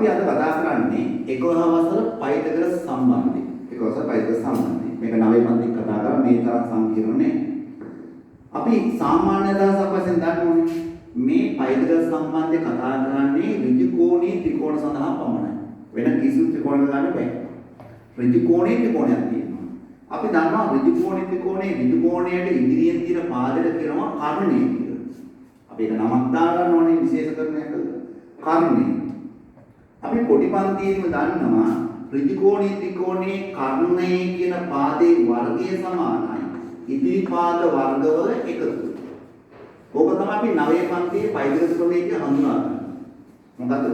අපි අද කතා කරන්නේ 11 වසර පයිතගරස් සම්බන්ධයෙන්. 11 වසර පයිතගරස් සම්බන්ධයෙන්. මේක 9 පන්තික කතා කරා මේ තරම් සංකීර්ණ නේ. අපි සාමාන්‍ය අදහසක් වශයෙන් දන්න ඕනේ මේ පයිතගරස් සම්බන්ධය කතා කරන්නේ ඍජු කෝණී ත්‍රිකෝණ සඳහා පමණයි. වෙන කිසිදු ත්‍රිකෝණයක ගන්න බෑ. ඍජු කෝණී ත්‍රිකෝණයක් තියෙනවා. අපි දන්නවා ඍජු කෝණී ත්‍රිකෝණයේ ඍජු කෝණයට ඉදිරියෙන් තියෙන පාදයට කියනවා කර්ණය කියලා. අපි ඒක නමක් දා ගන්න ඕනේ විශේෂකරණයක් කර්ණය. අපි පොඩි පන්තියේදීම දන්නවා ඍජු කෝණී ත්‍රිකෝණයේ කර්ණය කියන පාදේ වර්ගය සමානයි ඉදිරි පාද වර්ගවල එකතුව. ඕක තමයි අපි 9 පන්තියේ පයිතගරස් ක්‍රමයේ හඳුනාගන්නේ. මොකද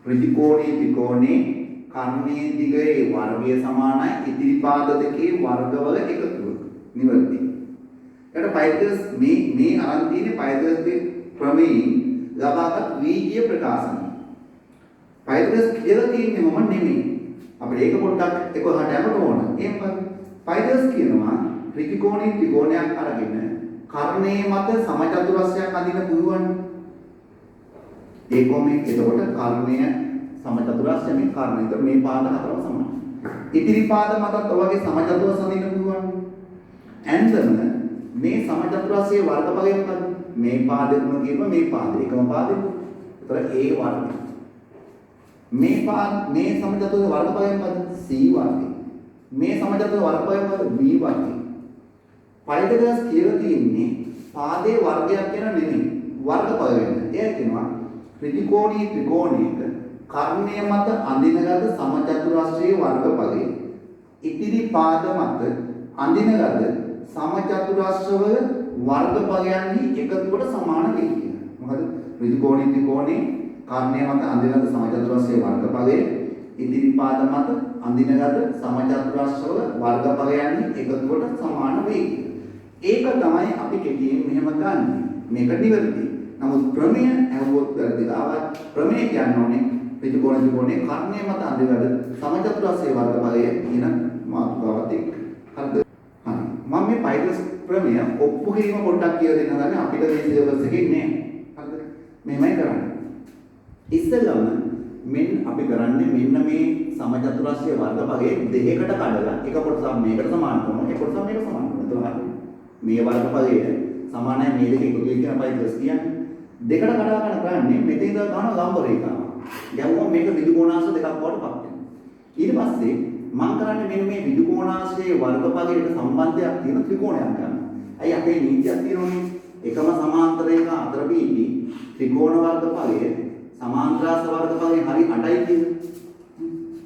ඍජු කෝණී ත්‍රිකෝණයේ කර්ණයේ දිගයේ වර්ගය සමානයි ඉදිරි පාද දෙකේ වර්ගවල එකතුව. නිවැරදි. එතකොට පයිතගරස් මේ අරන් තියෙන්නේ පයිතගරස් ක්‍රමයෙන් ලබාගත් වීජීය ප්‍රකාශන. පයිතගරස් කියලා තියෙන්නේ මොම නෙමෙයි. අපිට ඒක පොඩ්ඩක් 11ට යන්න ඕන. එහෙම පයිතගරස් කියනවා ඍජු කෝණී ත්‍රිකෝණයක් අරගෙන කර්ණයේ මත සමචතුරස්‍රයක් අඳින්න පුළුවන්. ඒ කොමේ එතකොට කර්ණය සමචතුරස්‍රය මේ කර්ණය. ඒතර මේ පාද හතරම සමානයි. ඉතිරි පාද මතත් ඔයගේ සමචතුරස්‍රය අඳින්න පුළුවන්. ඇන්දම මේ සමචතුරස්‍රයේ වර්ගඵලය මොකද්ද? මේ පාදෙම කියනවා මේ පාදේ එකම පාදෙම. ඒතර a වර්ගය. මේ සමචතුරස්‍රයේ වර්ගඵලය මොකද්ද? c වර්ගය. මේ සමචතුරස්‍රයේ වර්ගඵලය මොකද්ද? b වර්ගය. පයිතගරස් කියලා තියෙන්නේ පාදේ වර්ගයක් කියන නෙමෙයි වර්ගඵල වෙන. ඒ කියනවා ඍජු කෝණී ත්‍රිකෝණයක කර්ණය මත අඳිනගත සමචතුරස්‍රයේ වර්ගඵලය ඉතිරි පාද මත අඳිනගත සමචතුරස්‍රවල වර්ගඵලයන්හි එකතුවට සමාන වෙයි කියලා. මොකද ඍජු කෝණී ත්‍රිකෝණේ කර්ණය මත අඳිනගත සමචතුරස්‍රයේ වර්ගඵලය ඉදිරි පාද මත අඳිනගත සමචතුරස්‍රවල වර්ගඵලයන්හි එකතුවට සමාන වෙයි. ඒක තමයි අපි කෙටියෙන් මෙහෙම ගන්න. මේක නිවැරදි. නමුත් ක්‍රමය ඇහුවොත් වැරදිලාවත් ක්‍රමය කියන්නේ ඍජු කෝණ ත්‍රිකෝණයේ කර්ණය මත අඳිනගත සමචතුරස්‍රයේ වර්ගඵලය කියන මාතෘකාවත් එක්ක. හරිද? හරි. මම මේ පයිතගරස් ක්‍රමය ඔප්පු කිරීම පොඩ්ඩක් කියලා දෙන්න හදන්නේ අපිට මේ සිලබස් එකේ නෑ. හරිද? මෙහෙමයි කරන්නේ. ඉස්සෙල්ලාම අපි කරන්නේ මෙන්න මේ සමචතුරස්‍රයේ වර්ගඵලයේ දෙකකට කඩලා එක කොටසක් මේකට සමාන කරනවා එක කොටසක් මේකට සමාන කරනවා. එතකොට මේ වර්ගඵලය සමානයි මේ දෙක එකතු වෙන කියන පයිතගරස් කියන්නේ දෙකට කඩා ගන්න කරන්නේ මෙතන ඉඳලා ගන්න ලම්බ රේඛාව. ගැහුවම මේක විදුකෝණාංශ දෙකක් වඩ පත් වෙනවා. ඊට පස්සේ මම කරන්නේ මෙන්න මේ විදුකෝණාංශයේ වර්ගඵලයට සම්බන්ධයක් තියෙන ත්‍රිකෝණයක් ගන්න. අයි අපේ නීතියක් තියෙනවනේ එකම සමාන්තර රේඛ අතර පිහිටි ත්‍රිකෝණ වර්ගඵලය සමාන්තරාස වර්ගඵලයේ හරි 8යි කියන්නේ.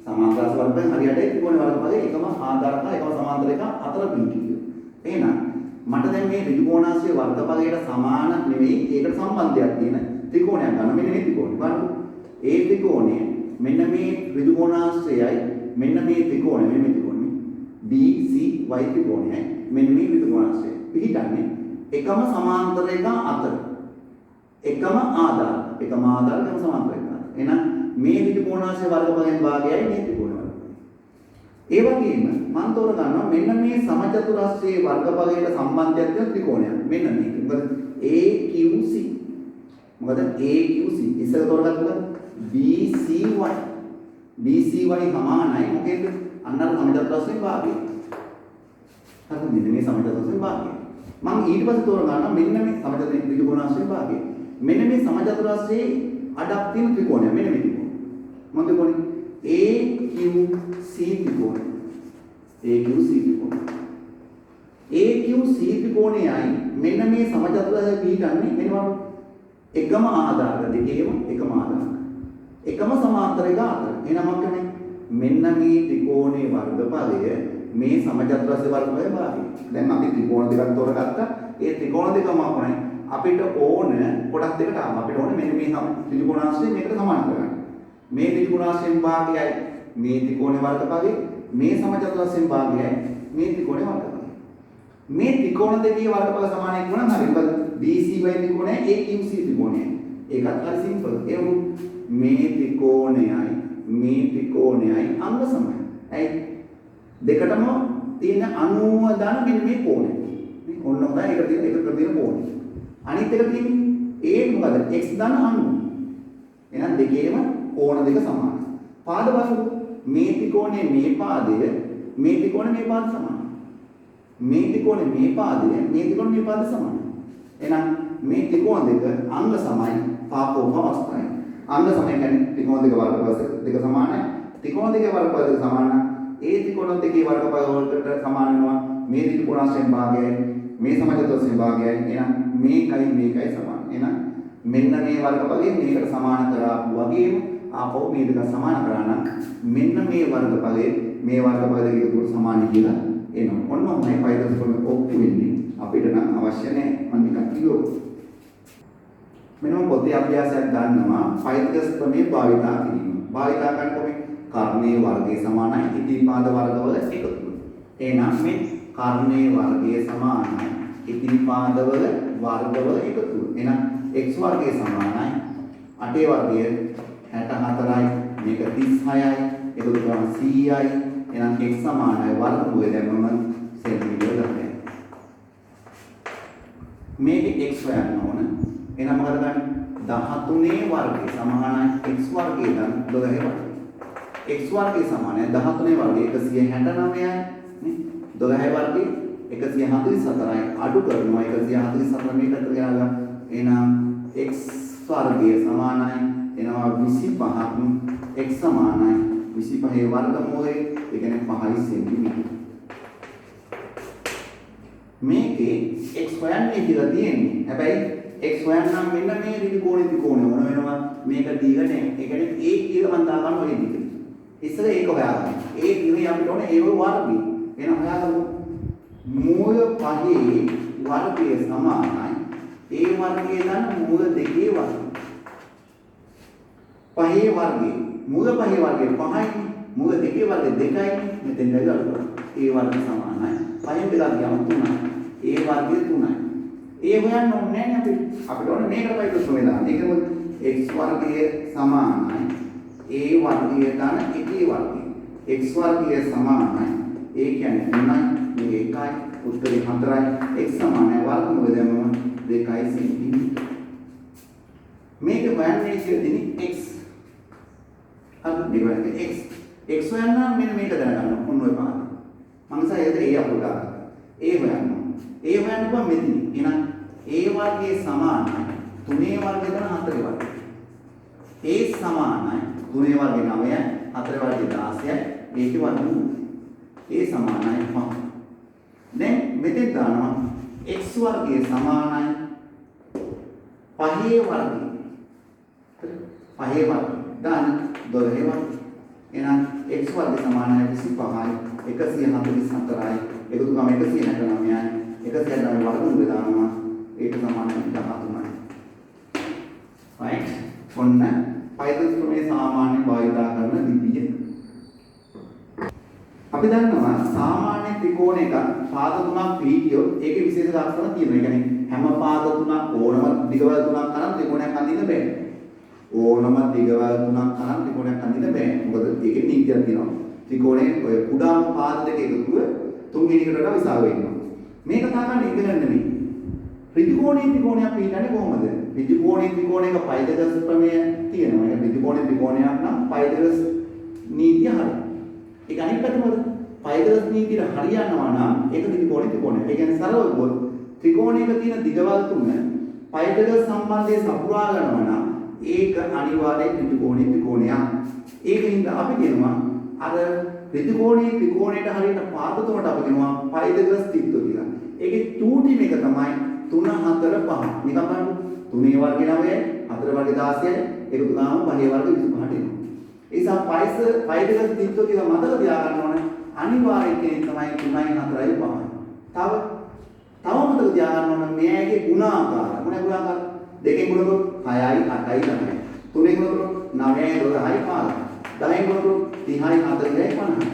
සමාන්තරාස වර්ගඵලයේ හරි 8යි ත්‍රිකෝණ වර්ගඵලයේ එකම ආධාරක එකම සමාන්තර රේඛ අතර පිහිටි. එහෙනම් මට දැන් මේ ත්‍රිකෝණාංශයේ වර්ගඵලයට සමාන නෙවෙයි ඒකට සම්බන්ධයක් තියෙන ත්‍රිකෝණයක් ගන්න. මෙන්න මේ ත්‍රිකෝණය බලන්න. ඒ ත්‍රිකෝණය මෙන්න මේ ත්‍රිකෝණාංශයයි මෙන්න මේ ත්‍රිකෝණය BCY ත්‍රිකෝණයයි මෙන්න මේ ත්‍රිකෝණාංශය පිහිටන්නේ එකම සමාන්තර රේඛ අතර. එකම ආධාර එකම සමාන්තර රේඛ. එහෙනම් මේ ත්‍රිකෝණාංශයේ වර්ගඵලයෙන් භාගයයි මේ ත්‍රිකෝණ වර්ගය. ඒ වගේම මම තෝර ගන්නවා මෙන්න මේ සමචතුරස්‍රයේ වර්ගඵලයට සම්බන්ධයක් තියෙන ත්‍රිකෝණයක්. මෙන්න මේක. මොකද AQC. මොකද AQC ඉස්සර තෝරගත්තා BCY. BCY සමානයි මොකේද? අන්නර සමචතුරස්‍රයේ භාගය. හරි මෙන්න මේ සමචතුරස්‍රයේ භාගය. මම ඊට පස්සේ තෝර ගන්නවා මෙන්න මේ සමචතුරස්‍රයේ ත්‍රිකෝණාංශයේ භාගය. මෙන්න මේ සමචතුරස්‍රයේ අඩක් තියෙන ත්‍රිකෝණය මෙන්න මේ ත්‍රිකෝණය. මොකද ත්‍රිකෝණය AQC ත්‍රිකෝණය. AQC ත්‍රිකෝණය. AQC ත්‍රිකෝණයයි මෙන්න මේ සමචතුරස්‍රය පිහිටන්නේ මෙන්න එකම ආධාරක දෙකේම එකම ආධාරක. එකම සමාන්තර රේඛ අතර. එහෙනම් මම කියන්නේ මෙන්න මේ ත්‍රිකෝණයේ වර්ගඵලය මේ සමචතුරස්‍රයේ වර්ගඵලයේ භාගය. දැන් අපි ත්‍රිකෝණ දෙකක් තෝරගත්තා. ඒ ත්‍රිකෝණ දෙකම අපුණයි අපිට ඕන කොටස් දෙකට ආවා. අපිට ඕනේ මෙන්න මේ ත්‍රිකෝණාංශයෙන් මේකට සමාන කරගන්න. මේ ත්‍රිකෝණාංශයෙන් භාගයයි මේ ත්‍රිකෝණේ වර්ගඵලය මේ සමචතුරස්‍රයෙන් භාගයයි මේ ත්‍රිකෝණේ වර්ගඵලය. මේ ත්‍රිකෝණ දෙකේ වර්ගඵල සමානයි කියනවා නම් හරි. මොකද BCY ත්‍රිකෝණයයි AQC ත්‍රිකෝණයයි. ඒකත් හරි සිම්පල්. මේ ත්‍රිකෝණයයි අංග සමයි. ඇයි? දෙකටම තියෙන 90 දාන මෙන්න මේ කෝණය. මේ ඔන්න හොඳයි එකට තියෙන කෝණය. අනිත් එක තියෙන්නේ A මොකද? x දාන 90. එහෙනම් දෙකේම කෝණ දෙක සමානයි. පාද බලමු. මේ ත්‍රිකෝණයේ මේ පාදය මේ ත්‍රිකෝණයේ මේ පාද සමානයි. මේ ත්‍රිකෝණයේ මේ පාදය මේ ත්‍රිකෝණයේ මේ පාද සමානයි. එහෙනම් මේ ත්‍රිකෝණ දෙක අංග සමයි පාපෝප අවස්ථාවයි. අංග සමය කියන්නේ ත්‍රිකෝණ දෙක වර්ගපද දෙක සමානයි. ත්‍රිකෝණ දෙකේ වර්ගපද දෙක සමාන. ඒ ත්‍රිකෝණ දෙකේ වර්ගපද වලට සමාන වෙනවා මේ ත්‍රිකෝණාශ්‍රයෙන් භාගයයි මේ සමජාතෝශ්‍රයෙන් භාගයයි. එහෙනම් මේකයි සමාන. එහෙනම් මෙන්න මේ වර්ගපදයෙන් මේකට සමාන කරාපු වගේම ආපහු මේ දෙක සමාන කරා නම් මෙන්න මේ වර්ගපදයේ මේ වර්ගපද දෙකේ දුර සමාන කියලා එනවා. ඔන්න ඔන්නයි පයිතස් ක්‍රමයේ ඔප්පු වෙන්නේ. අපිට නම් අවශ්‍ය නැහැ මම නිකන් කිව්වෝ. මෙන්න පොතේ අභ්‍යාසයක් ගන්නවා පයිතස් ක්‍රමයේ භාවිතා කිරීම. භාවිතා කරනකොට කර්ණයේ වර්ගයේ සමානයි ඉදිරිපාද වර්ගවල එකතුව. එහෙනම් මේ කර්ණයේ වර්ගයේ සමානයි ඉදිරිපාදවල වර්ගවල එකතුව. එහෙනම් x වර්ගයේ සමානයි 8 වර්ගය 64යි මේක 36යි ඒක දුරම 100යි. එහෙනම් x සමානයි වර්ගමූලය දැම්මම සෙන්ටිමීටර 10යි. මේක x හොයන්න ඕන. එහෙනම් මොකද ගන්න? 13 වර්ගය සමානයි x වර්ගය නම් 12 වර්ගය. x වර්ගය සමානයි 13 වර්ගය 169යි නේ 12 වර්ගය 144යි අඩු කරනවා 144 මේකට ගාලා එහෙනම් x වර්ගය සමානයි එනවා 25ක් x සමානයි 25 වර්ගමූලය ඒ කියන්නේ 5 සෙන්ටිමීටර. මේකේ x හොයන්නේ කියලා තියෙන්නේ. හැබැයි x හොයන්නම් මෙන්න මේ ත්‍රිකෝණය මොන වෙනවා මේක දීලා නැහැ. ඒ කියන්නේ a කියලා මම දාගන්න ඔය දිගට. ඉස්සර ඒක හොයාගන්න. ඒ දිනේ අපිට ඕනේ ඒ වර්ගය. එහෙනම් හොයාගමු. මූල පහේ වර්ගය සමානයි ඒ වර්ගය දන්න මූල දෙකේ වර්ගය. පහේ වර්ගය මූල පහේ වර්ගය 5යි මූල දෙකේ වර්ගය 2යි මෙතෙන් ගලනවා. ඒ වර්ගය සමානයි. පහෙන් දෙකක් ගියාම 3යි. ඒ වර්ගය 3යි. ඒ හොයන්න ඕනේ නැහැ අපිට ඕනේ මේකට පයිතස් ක්‍රමය දාන්න. ඒක මොකද x වර්ගය සමානයි ඒ වර්ගය දාන එකේ වර්ගය. x වර්ගය සමානයි ඒ කියන්නේ 3යි මේ 1යි උත්තරේ 4යි x සමානයි වර්ගමූල දැම්මම 2යි සෙන්ටිමීටර. මේක හොයන්නේ කියලා x අර දෙවන්නේ x හොයන්න මෙන්න මේක දැනගන්න ඕන ඔය පාඩම. මම සායද ඒ අපුඩ ගන්න. ඒ හොයන්න. ඒ හොයන්න බෑ මෙතන. එහෙනම් a වර්ගයේ සමානයි 3 වර්ගය දන 4 වර්ගය. a සමානයි 3 වර්ගය 9යි 4 වර්ගය 16යි ඒකේ වර්ගමූල. a සමානයි 5. දැන් මෙතෙන් දානවා x වර්ගයේ සමානයි 5 වර්ගය. 5 වර්ගය දාන 12 වර්ගය. එහෙනම් x වර්ගය සමානයි 25යි 144යි එකතු කරාම 169යි 169 වර්ගමූල දානවා ඒක සමානයි 13යි. right ඔන්න පයිතස් ක්‍රමයේ සාමාන්‍ය භාවිතා කරන විදිය. අපි දන්නවා සාමාන්‍ය ත්‍රිකෝණයක පාද තුනක් පිහිටියොත් ඒකේ විශේෂ ලක්ෂණ තියෙනවා. ඒ කියන්නේ හැම පාද තුනක් ඕනම දිගවල තුනක් කරන් ත්‍රිකෝණයක් අඳින්න බෑ. ඕනම දිගවල තුනක් කරන් ත්‍රිකෝණයක් අඳින්න බෑ. මොකද ඒකේ නීතියක් තියෙනවා. ත්‍රිකෝණයේ ඔය කුඩාම පාද දෙක එකතුව තුන්වෙනි එකට වඩා විශාල වෙනවා. මේක තමයි ඉගෙන නෙමෙයි. ත්‍රිකෝණයේ ත්‍රිකෝණයක් පිළිගන්නේ කොහොමද? ත්‍රිකෝණයේ ත්‍රිකෝණයක පයිතගස් ප්‍රමේය තියෙනවා. ඒක ත්‍රිකෝණයේ ත්‍රිකෝණයක් නම් පයිතගස් නීතිය හරියි. ඒක අනිත් පැත්ත මොකද? පයිතගස් නීතියට හරියනවා නම් ඒක ත්‍රිකෝණයේ ත්‍රිකෝණය. ඒ කියන්නේ සරලව කිව්වොත් ත්‍රිකෝණයක තියෙන දිගවල් තුන පයිතගස් සම්බන්ධය සපුරා ගන්නවා නම් ඒක අනිවාර්යයෙන් ත්‍රිකෝණයේ ත්‍රිකෝණයක්. ඒකින්ද අපි කියනවා අර ත්‍රිකෝණයේ ත්‍රිකෝණයට හරියට පාද තුනට අපි කියනවා පයිතගස් තිත්තු කියලා. ඒකේ චූටි මේක තමයි 3 4 5. නිකන් බලන්න 3 වර්ගය 9යි 4 වර්ගය 16යි ඒක තුනම 5 වර්ගය 25ට එනවා. ඒ නිසා පයිතගස් තිත්තු කියලා මතක තියාගන්න ඕනේ. අනිවාර්ය කෙනෙක් තමයි 3යි 4යි 5යි. තව මතක තියාගන්න ඕනේ මෙයාගේ ගුණාකාර. මොන ගුණාකාර? දෙකෙන් ගුණකරොත් 6යි 8යි 9යි. තුනෙන් ගුණකරොත් 9යි 12යි 5යි. 10න් ගුණකරොත් 30යි 40යි 50යි.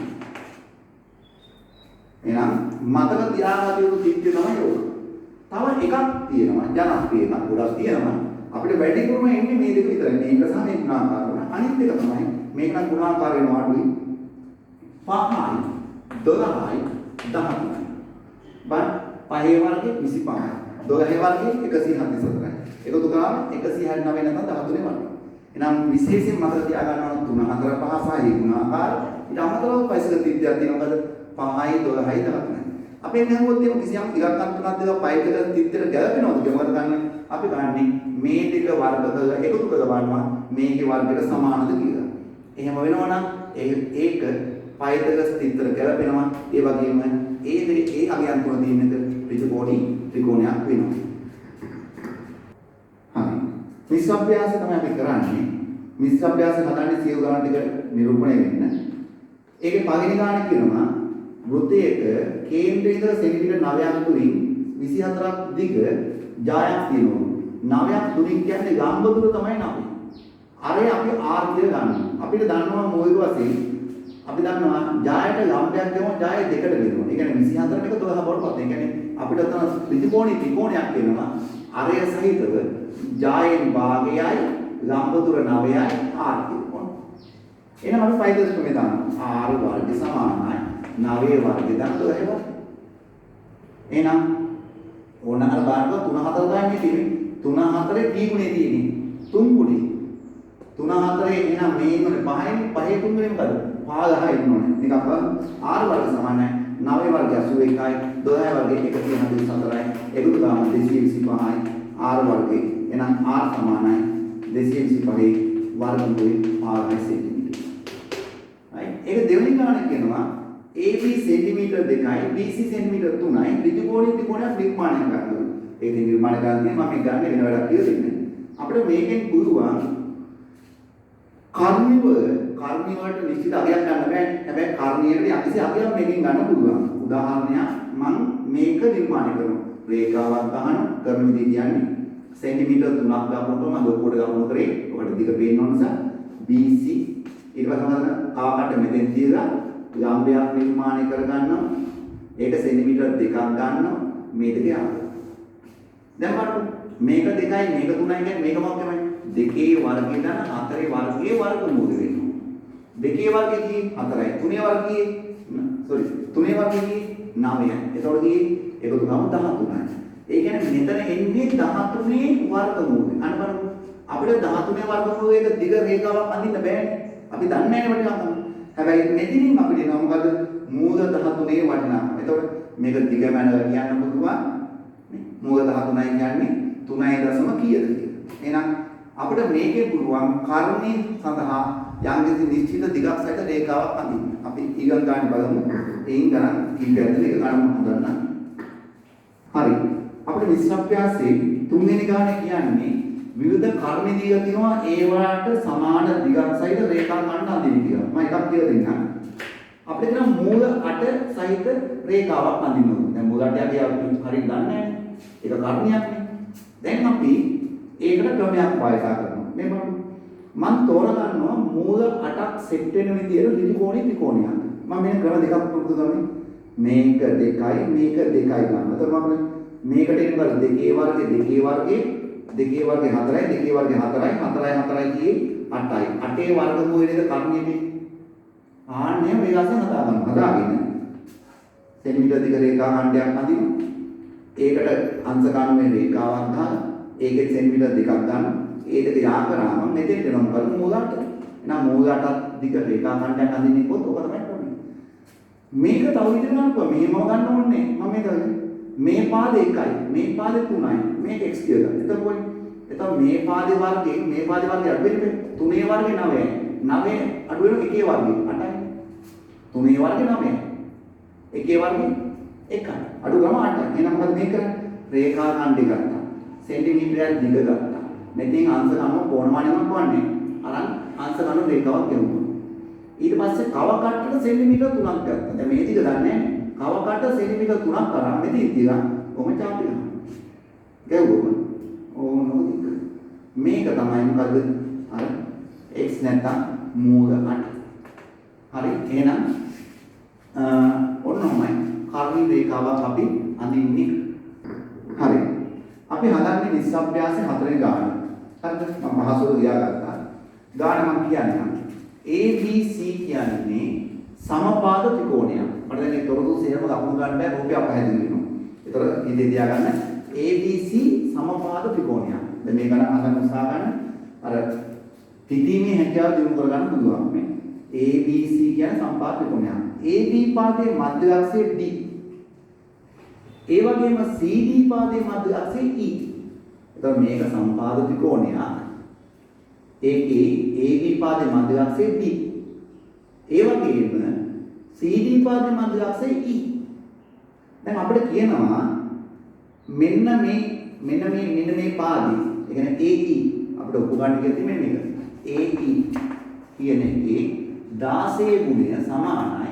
එහෙනම් මතක තියාගන්න යුතු තිත්‍ය තමයි ඕක. තව එකක් තියෙනවා ජනප්‍රිය එකක් ගොඩක් තියෙනවා. අපිට වැඩිපුරම එන්නේ මේ දෙක විතරයි. මේක සහ මේ ගුණාකාර වල. අනිත් එක තමයි මේක නම් ගුණාකාර වෙනවා අඩුයි. 5යි 12යි 13යි. බන් 5 වර්ගය 25යි. 12 වර්ගය 144යි. එකතු කරාම 169 නැත්නම් 13 වර්ගය. එහෙනම් විශේෂයෙන් මතක තියාගන්න ඕන 3 4 5 6 ගුණාකාර ඊට අමතරව පයිසක තිත්‍යයක් තියෙනවා. මොකද 5යි 12යි 13යි. අපි නහුවොත් එහෙම කිසියම් ඉලක්ක තුනක් දෙක පයිසක තිත්‍යට ගැලපෙනවද කියලා මොකද ගන්න? අපි ගන්නේ මේ දෙක වර්ග කරලා එකතු කරලා බලනවා මේකේ වර්ගයට සමානද කියලා. එහෙම වෙනවනම් ඒක පයිසක තිත්‍යට ගැලපෙනවා. ඒ වගේම ඒ අගයන් තුන තියෙනක ත්‍රිකෝණී ත්‍රිකෝණයක් වෙනවා. හරි. මිශ්‍ර අභ්‍යාසය තමයි අපි කරන්නේ. මිශ්‍ර අභ්‍යාසය හදන්නේ සියලු ගණන් ටික නිරූපණය වෙන්න. ඒකේ පළවෙනි ගාන කියනවා වෘත්තයක කේන්ද්‍රය ඉඳලා සෙන්ටිමීටර් 9ක් දුරින් 24ක් දිග ජායක් තියෙනවා. 9ක් දුරින් කියන්නේ ලම්බ දුර තමයි 9. අරේ අපි r කියලා ගන්නවා. අපිට දන්නවා මූලික වශයෙන් අපි දන්නවා ජායට ලම්බයක් දෙමු ජාය දෙකට බෙදෙනවා. ඒ කියන්නේ 24 එක 12 බවට පත්. ඒ කියන්නේ අපිට තන ත්‍රිකෝණී ත්‍රිකෝණයක් වෙනවා. අරය සහිතව ජායෙන් භාගයයි ලම්බ දුර 9යි r කියනවා. එහෙනම් අපි පයිදස් ක්‍රමේ දානවා. r වර්ග සමානයි 9 වර්ග දාන 12 වර්ග. එහෙනම් ඕන අර බාරක 3 4 ගානේ තියෙන්නේ. 3 4 කී ගුණේ තියෙන්නේ? 3 ගුණේ. 3 4 එහෙනම් මේ ඉන්නේ 5යි 5 3 ගුණේ මොකද? 15 ඉන්නෝනේ. නිකන් r වර්ග සමානයි 9 වර්ග 81යි 12 වර්ග 144යි ඒකු ගාම 225යි r වර්ගය. එහෙනම් r සමානයි 225 වර්ගමූලය 15 සෙන්ටිමීටර. right? ඒක දෙවෙනි ගාන කියනවා AB සෙන්ටිමීටර 2යි BC සෙන්ටිමීටර 3යි ත්‍රිකෝණී ත්‍රිකෝණයක් නිර්මාණය කරනවා. ඒක නිර්මාණය කරන්නේ මම ගන්න වෙන වැඩක් කියලා දෙන්නේ. අපිට මේකෙන් පුළුවන් කර්ණී වලට නිශ්චිත අගයක් ගන්න බෑ. හැබැයි කර්ණීයට යම්කිසි අගයක් මේකෙන් ගන්න පුළුවන්. උදාහරණයක් මම මේක නිර්මාණය කරනවා. රේඛාවක් ගන්න කරන විදිහ කියන්නේ සෙන්ටිමීටර 3ක් ගන්නකොට මම ලොකුවට ගන්න කරේ. ඔකට දිග පේන්න ඕන නිසා BC ඊට පස්සේ ආකට මෙතෙන් තියලා ලම්බයක් නිර්මාණය කරගන්නවා. ඒක සෙන්ටිමීටර 2ක් ගන්නවා. මේ දෙකේ ආකාරය. දැන් බලන්න මේක 2යි මේක 3යි කියන්නේ මේක මොකක්ද තමයි? 2 වර්ගය දාන 4 වර්ගයේ වර්ගමූල වෙනවා. 2 වර්ගය කී 4යි 3 වර්ගය sorry 3 වර්ගය කී 9යි. එතකොට කී එකතු ගමු 13යි. ඒ කියන්නේ මෙතන එන්නේ 13ේ වර්ගමූලය. අන්න බලන්න අපිට 13ේ වර්ගමූලය එක දිග රේඛාවක් අඳින්න බෑනේ. අපි දන්නේ නැහැ වටිනාකම. හැබැයි මෙතනින් අපිට එනවා මොකද? මූල 13ේ වටිනාකම. එතකොට මේක දිග මැනලා කියන්න පුළුවන්. මූල 13යි කියන්නේ 3.0 කීයද කියලා. එහෙනම් අපිට මේකේ පුළුවන් කර්ණී සඳහා යම්කිසි නිශ්චිත දිගක් සහිත රේඛාවක් අඳින්න. අපි ඊගන් ගන්න බලමු. එයින් ගණන් කීපයක්ද මේක ගණන් හදන්න. හරි. අපිට මිශ්‍ර අභ්‍යාසයේ තුන්වෙනි ගානේ කියන්නේ විවිධ කර්ණී දිග තියෙනවා ඒ වලට සමාන දිගක් සහිත රේඛා ගන්න අඳින්න කියලා. මම එකක් කියලා දෙන්නම්. අපිට කියන මූල 8 සහිත රේඛාවක් අඳින්න ඕනේ. දැන් මූල 8 අපි හරියට දන්නේ නැහැ. ඒක කර්ණියක්නේ. දැන් අපි ඒකට ක්‍රමයක් භාවිතා කරනවා. මේ බලන්න. මම තෝරගන්නවා මූල 8ක් සෙට් වෙන විදියට ත්‍රිකෝණී ත්‍රිකෝණයක්. මම මේ ක්‍රම දෙකක් පුරුදු කරන්නේ. මේක 2යි මේක 2යි ගන්න. එතකොට මම මේකට එන්න බලන්න 2 වර්ගයේ 2 වර්ගයේ 2 වර්ගයේ 4යි 2 වර්ගයේ 4යි 4යි 4යි කියේ 8යි. 8ේ වර්ගමූලයේද කර්ණියනේ. ආන්නේ මේ ලස්සන හදාගන්න. හදාගෙන සෙන්ටිමීටර දිග රේඛා ඛණ්ඩයක් අඳිනවා. ඒකට අංශකණුවේ රේඛාවක් දාලා ඒකෙත් සෙන්ටිමීටර 2ක් ගන්න. ඒ දෙක යා කරාම මෙතෙන්ට එනවා මොකද මූල 8. එහෙනම් මූල 8ක් දිග රේඛා ඛණ්ඩයක් අඳින්නේ කොහොමද? ඔක තමයි කරන්නේ. මේක තව විදිහට ගන්නකොට මේව ගන්න ඕනේ. මම මේ කරන්නේ. මේ පාදේ 1යි, මේ පාදේ 3යි. මේක x කියලා. එතකොට මේ පාදේ වර්ගයෙන් මේ පාදේ වර්ගය අඩු වෙන්නේ 3 වර්ගේ 9යි. 9 අඩු වෙන 1 වර්ගේ 8යි. 3 වර්ගේ 9යි. 1 වර්ගේ 1යි. අඩු ගම 8යි. එහෙනම් මොකද මේ කරන්නේ? රේඛා ඛණ්ඩය ගත්තා. සෙන්ටිමීටරයක් දිග ගත්තා. මෙතෙන් අංශ කණුව කෝණමානයක් වන්නේ. අරන් අංශ කණුව රේඛාවක් ගෙවුවා. ඊට පස්සේ කව කට්ටට සෙන්ටිමීටර 3ක් ගත්තා. දැන් මේ ටික දන්නේ නැහැ. කව කට්ට සෙන්ටිමීටර 3ක් කරා මෙතන තියලා කොහොම චාපි ගන්න. ගැවුවම ඕනෝදික. මේක තමයි මොකද? අර x නැත්නම් මූල 8. හරි. එහෙනම් ඔන්නෝමයි කර්ණී රේඛාවක් අපි අඳින්නේ. හරි. අපි හදන්නේ මිශ්‍ර අභ්‍යාසයේ 4 වෙනි ගාන. හරිද? මම පහසුව ලියාගත්තා. ගාන මම කියන්නේ ABC කියන්නේ සමපාද ත්‍රිකෝණයක්. මට දැන් ඒ තොරතුරු සියල්ලම ලකුණු ගන්න බෑ රූපයක් පැහැදිලි වෙනවා. ඒතර ඉතින් තියාගන්න ABC සමපාද ත්‍රිකෝණයක්. දැන් මේ ගණන් අහන්න උත්සාහ ගන්න. අර හිතීමේ හැකියාව දිනු කරගන්න පුළුවන් මේ. ABC කියන සම්පාද ත්‍රිකෝණයක්. AB පාදයේ මධ්‍ය අක්ෂය D. ඒ වගේම CD පාදයේ මධ්‍ය අක්ෂය E. එතකොට මේක සම්පාද ත්‍රිකෝණයක්. ඒකේ AB පාදයේ මධ්‍ය අක්ෂය D. ඒ වගේම CD පාදයේ මධ්‍ය අක්ෂය E. දැන් අපිට කියනවා මෙන්න මේ පාදේ, ඒ කියන්නේ AE අපිට ඔප්පු ගන්න කියලා තියෙන්නේ මේක. AE කියන එකේ 16 ගුණය සමානයි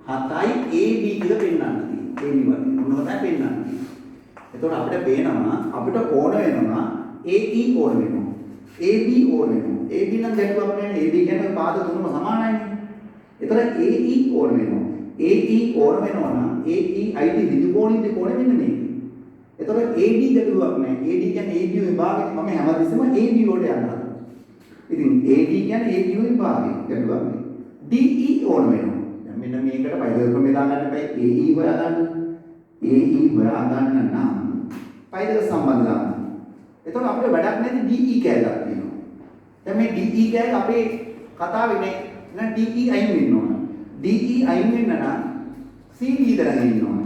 7යි AB කියලා පෙන්නන්න තියෙන්නේ. AB වගේ. මොනවද පෙන්නන්නේ? එතකොට අපිට පේනවා අපිට ඕන වෙනවා AE ඕන වෙනවා. AB ඕන වෙනවා. AB නම් ගැටුවක් නැහැ. AB කියන්නේ පාද තුනම සමානයිනේ. එතකොට AE ඕන වෙනවා. AE ඕන වෙනවා නම් AE IT විදුකෝණින් ත්‍රිකෝණය මෙන්න මේක. එතකොට AD ගැටුවක් නැහැ. AD කියන්නේ AB විභාගෙට මම හැමතිස්සෙම AB වලට යනවා. ඉතින් AD කියන්නේ AB විභාගෙ ගැටුවක් නේ. DE ඕන වෙනවා. දැන් මෙන්න මේකට පයිදල් ක්‍රමය දාගන්න බෑ. AE හොයාගන්න. AE හොයාගන්න නම් පයිදල් සම්බන්ධ දාන්න. එතකොට අපිට වැඩක් නැති DE කැලක් තියෙනවා. දැන් මේ DE කැල අපේ කතාවේ නේ. එහෙනම් DE අයින් වෙන්න ඕන. DE අයින් වෙන්න නම් CD දරගෙන ඉන්න ඕන.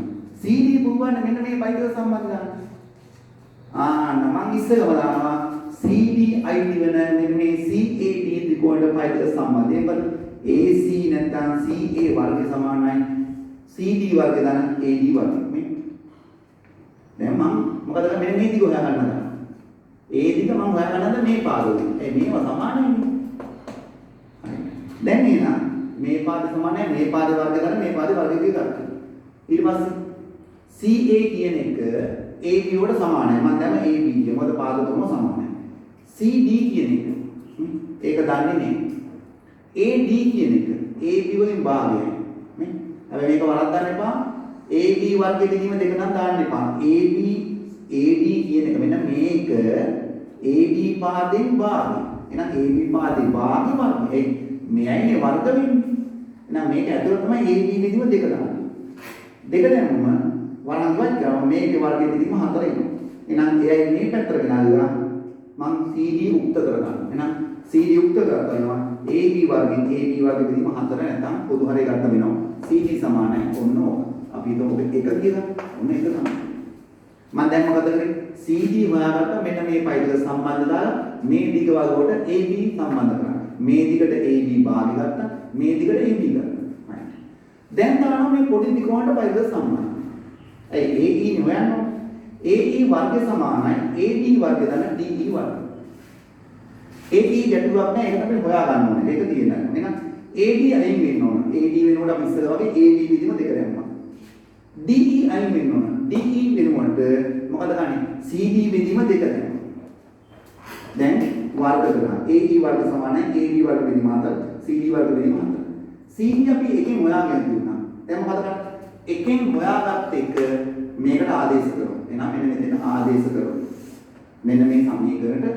CD පුරවන්න මෙන්න මේ පයිදල් සම්බන්ධ දාන්න. මම ඉස්සෙල්ලා බලනවා CD IT වෙන මෙන්න මේ CAD ත්‍රිකෝණයට පයිදල් සම්බන්ධය. ඒකත් AC නැත්නම් CA වර්ගය සමානයි CD වර්ගය දාන AD වර්ගය. මේ දැන් මම මොකද කරන්නේ මෙන්න මේ දිග හොයා ගන්න හදනවා. ඒ දිග මම හොයා ගන්නද මේ පාදවල. මේවා සමානයිනේ. දැන් එහෙනම් මේ පාද සමානයි මේ පාද වර්ගය දාන මේ පාද වර්ගය ගන්න. ඊට පස්සේ CA කියන එක AB වලට සමානයි. මම දැන් AB කියමු. මොකද පාද තුනම සමානයි. CD කියන එක ඒක දන්නේ නේ. AD කියන එක AB වලින් භාගයයි. මේ හැබැයි මේක වරද්දන්න එපා. AB වර්ගයේ දෙකීම දෙක නම් දාන්න එපා. AD කියන එක මෙන්න මේක AB පාදයෙන් භාගය. එහෙනම් AB පාදේ භාගය වර්ගය. මෙයයිනේ වර්ග වෙන්නේ. එහෙනම් මේක ඇතුළත තමයි AB විදිහම දෙක දාන්නේ. දෙක දැම්මම වරන්වත් ගම මේකේ වර්ගයේ දෙකීම 4 එනවා. එහෙනම් එයයි මේ පැත්තට ගෙනාලා මම CD උක්ත කරගන්නවා. එහෙනම් CD උක්ත කරගන්නවා AB වර්ගයේ බෙදීම 4 නැත්නම් පොදු හරය ගන්න වෙනවා. CD සමානයි ඔන්න ඕක. අපි හිතමු 1 කියලා. ඔන්න 1 තමයි. මම දැන් මොකද කරේ? CD හොයාගත්ත මෙන්න මේ පයිදක සම්බන්ධ දාලා මේ දිග වලට AB සම්බන්ධ කරා. මේ දිගට AB භාගය ගත්තා. මේ දිගට AB ගත්තා. දැන් දානවා මේ පොඩි ත්‍රිකෝණයට පයිදක සම්බන්ධ. AE හොයන්න ඕනේ. AE වර්ගය සමානයි AD වර්ගය දාන DE වර්ගය. AD ගැටුවක් නැහැ. ඒක අපි හොයා ගන්න ඕනේ. ඒක තියෙනවා. එහෙනම් AD අයින් වෙන්න ඕන. AD වෙනකොට අපි ඉස්සර වගේ AD විදිහම දෙක දැම්මා. DE අයින් වෙන්න ඕන. DE වෙනකොට මොකද ගන්නේ? CD විදිහම දෙක දැම්මා. දැන් වර්ග කරා. AD වර්ග සමානයි AD වර්ග විදිහම 4. CD වර්ග විදිහම 4. CD අපි එකෙන් හොයාගෙන දුන්නා. දැන් මොකද කරන්නේ? එකෙන් හොයාගත්ත එක මේකට ආදේශ කරනවා. එහෙනම් මෙන්න මෙතන ආදේශ කරනවා. මෙන්න මේ සමීකරණයට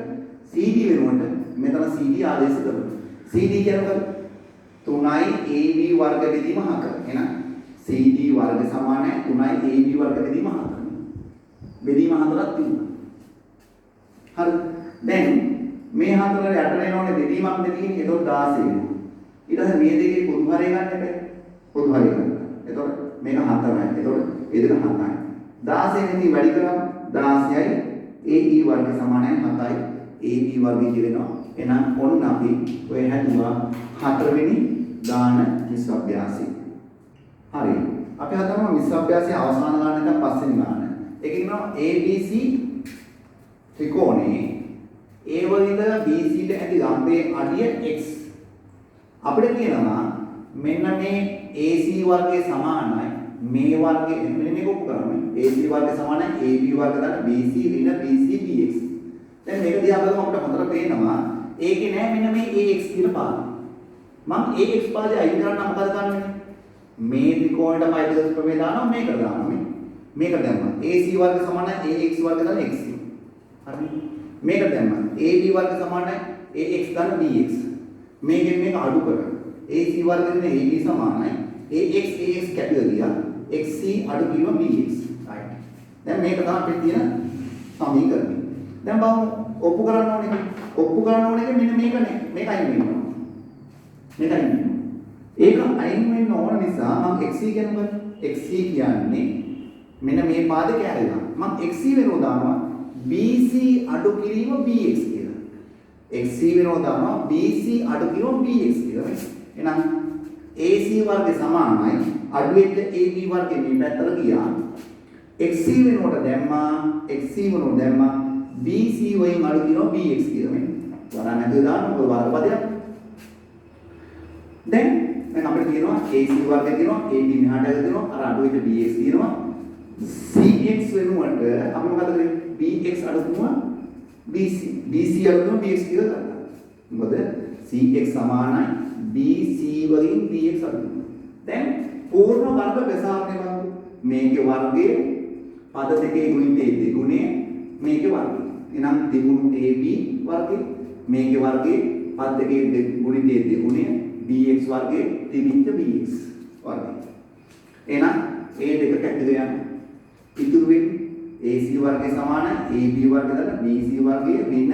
CD වෙනකොට මෙතන CD ආදේශ කරනවා. CD කියන්නේ 3යි AB වර්ග බෙදීම 4. එහෙනම් CD වර්ග සමානයි 3යි AB වර්ග බෙදීම 4. බෙදීම 4ක් තියෙනවා. හරි. දැන් මේ 4 යට වෙනෝනේ බෙදීමක් දෙකකින් එතකොට 16 වෙනවා. ඊට පස්සේ මේ දෙකේ පොදු හරය ගන්න එපා. පොදු හරය ගන්න. එතකොට මේක 4යි. එතකොට ඒ දෙක 7යි. 16 ෙන් වැඩි කරාම 16යි AE වර්ග සමානයි 7යි AB වර්ගය කියනවා. එහෙනම් ඔන්න අපි ඔය හැදුවා 4 වෙනි දාන මිශ්‍ර අභ්‍යාසය. හරි. අපි හදමු මිශ්‍ර අභ්‍යාසයේ අවසාන ගාන නැත්නම් පස්වෙනි ගාන. ඒකේ කියනවා ABC ත්‍රිකෝණේ A වලින්ද BC ට ඇති ලම්බයේ අඩිය x. අපිට කියනවා මෙන්න මේ AC වර්ගයේ සමානයි මේ වර්ගයේ මෙන්න මේක ඔප්පු කරන්නේ. AC වර්ගය සමානයි AB වර්ග දාන BC ඍණ BC BX. දැන් මේක දිහා බලමු අපිට හොඳට පේනවා ඒකේ නෑ මෙන්න මේ AX කියලා පාදය. මම AX පාදය අයින් කරන්න මොකද කරන්නේ? මේ ත්‍රිකෝණයට පයිදස් ප්‍රමේය දානවා මේකට දානවා මේක දැම්මා. AC වර්ග සමානයි AX වර්ග දාන x. හරි. මේක දැම්මා. AB වර්ග සමානයි AX දාන BX. මේකෙන් මේක අඩු කරා. AC වර්ග දෙන AB සමානයි AX කැපිලා ගියා. XC අඩු කිව්ව BX. right. දැන් මේක තමයි අපිට තියෙන සමීකරණය. දැන් බලමු ඔප්පු කරන්න ඕනේ. ඔප්පු කරන්න ඕනේ මෙන්න මේක නේ. මේක අයින් වෙන්න ඕන. මේක අයින් වෙන්න ඕන. ඒක අයින් වෙන්න ඕන නිසා මම XC කියනවා. XC කියන්නේ මෙන්න මේ පාදේ කැරෙනවා. මම XC වෙනව දානවා BC අඩු කිරීම BX කියලා. XC වෙනව දානවා BC අඩු කිරීම BX කියලා. එහෙනම් AC වර්ගය සමානයි අඩු වෙච්ච AB වර්ගය මේ පැත්තට ගියා. XC වෙනකොට දැම්මා XC වෙනකොට දැම්මා BC වයින් අඩු කිරීම BX කියලා මේ. වරන් නැතුව දාන්න ඔය වර්ගපදයක්. දැන් අපිට කියනවා AC වර්ගය කියනවා AB මෙහාට ඇවිත් දෙනවා අර අඩු වෙච්ච BX කියනවා CX වෙනුවට අපි මොකද කරන්නේ BX අඩු කරනවා BC අඩු කරනවා BX කියලා ගන්නවා. මොකද CX සමානයි BC වලින් BX අඩු කරනවා. දැන් පූර්ණ වර්ග ප්‍රසාරණය බලමු. මේකේ වර්ගයේ පද දෙකේ ගුණිතයේ දෙගුණය මේකේ වර්ගය. එහෙනම් දෙගුණ AB වර්ගය මේකේ වර්ගයේ පද දෙකේ ගුණිතයේ දෙගුණය BX වර්ගයේ තිබිච්ච BX වර්ගය. එහෙනම් ඒ දෙක කැටගෙන යනවා. ඉතුරු වෙන්නේ AC වර්ගය සමානයි AB වර්ගය දාලා BC වර්ගය මෙන්න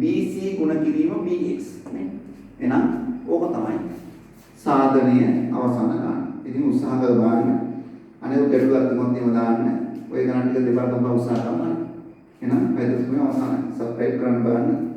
BC ගුණ කිරීම BX නේ. එහෙනම් ඕක තමයි සාධනය අවසන් ගන්න. ඉතින් උත්සාහ කරලා බලන්න. අනේ ගැටලුවක් තිබුණොත් එහෙම දාන්න. ඔය ගණන් ටික දෙපාරක් උත්සාහ කරනවා. එහෙනම් පෙරදෙස් මේ අවසන් සබ්ස්ක්‍රයිබ් කරන්න බලන්න.